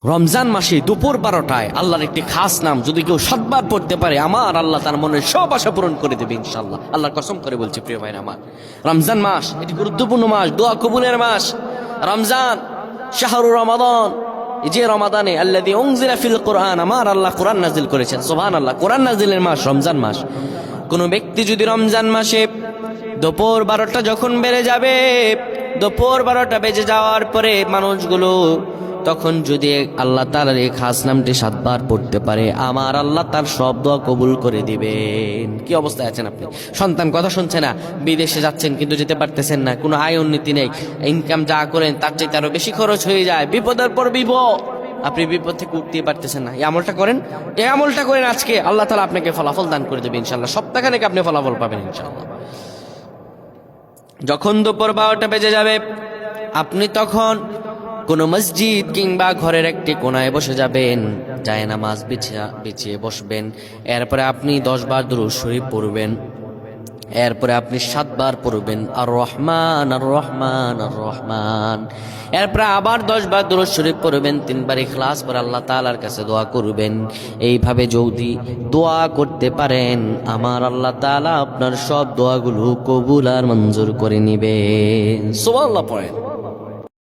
রমজান মাসে দুপুর 12টায় আল্লাহর একটি খাস নাম যদি কেউ 7 বার পড়তে পারে, আমার আল্লাহ তার মনের সব আশা পূরণ করে দেবে ইনশাআল্লাহ। আল্লাহর কসম করে বলছি প্রিয় ভাইরা আমার, রমজান মাস এটি গুরুত্বপূর্ণ মাস, দোয়া কবুলের মাস। রমজান শাহরুর রমাদান, এই যে রমাদানে আল্লাযী উনজিলা ফিল কোরআন, আমার আল্লাহ কোরআন নাজিল করেছেন। সুবহানাল্লাহ, কোরআন নাজিলের মাস রমজান মাস। কোন ব্যক্তি যদি রমজান মাসে দুপুর 12টা যখন বেড়ে যাবে, দুপুর 12টা বেজে যাওয়ার পরে মানুষগুলো তখন যদি আল্লাহ তাআলার এই খাস নামটি 7 বার পড়তে পারে, আমার আল্লাহ তার সব দোয়া কবুল করে দিবেন। কি অবস্থায় আছেন আপনি? সন্তান কথা শুনছে না, বিদেশে যাচ্ছেন কিন্তু যেতে পারতেছেন না, কোনো আয় উন্নতি নেই, ইনকাম যা করেন তার চাইতে আরো বেশি খরচ হয়ে যায়, বিপদের পর বিপদ, আপনি বিপদ থেকে উঠতেই পারতেছেন না। এই আমলটা করেন, এই আমলটা করেন, আজকে আল্লাহ তাআলা আপনাকে ফলাফল দান করে দেবে ইনশাআল্লাহ। সপ্তাহখানেক আপনি ফলাফল পাবেন ইনশাআল্লাহ। যখন দুপুর 12টা বেজে যাবে, আপনি তখন কোনো মসজিদ কিংবা ঘরের একটি কোনায় বসে যাবেন, যায় নামাজ বিছিয়ে বসবেন। এরপরে আপনি 10 বার দুরূদ শরীফ পড়বেন। এরপরে আপনি 7 বার পড়বেন আর রহমান আর রহমান আর রহমান। এরপরে আবার 10 বার দুরূদ শরীফ পড়বেন, 3 বার ইখলাস পড়ে আল্লাহ তাআলার কাছে দোয়া করবেন। এইভাবে যদি দোয়া করতে পারেন, আমার আল্লাহ তাআলা আপনার সব দোয়াগুলো কবুল আর মঞ্জুর করে নেবেন। সুবহানাল্লাহ পড়েন।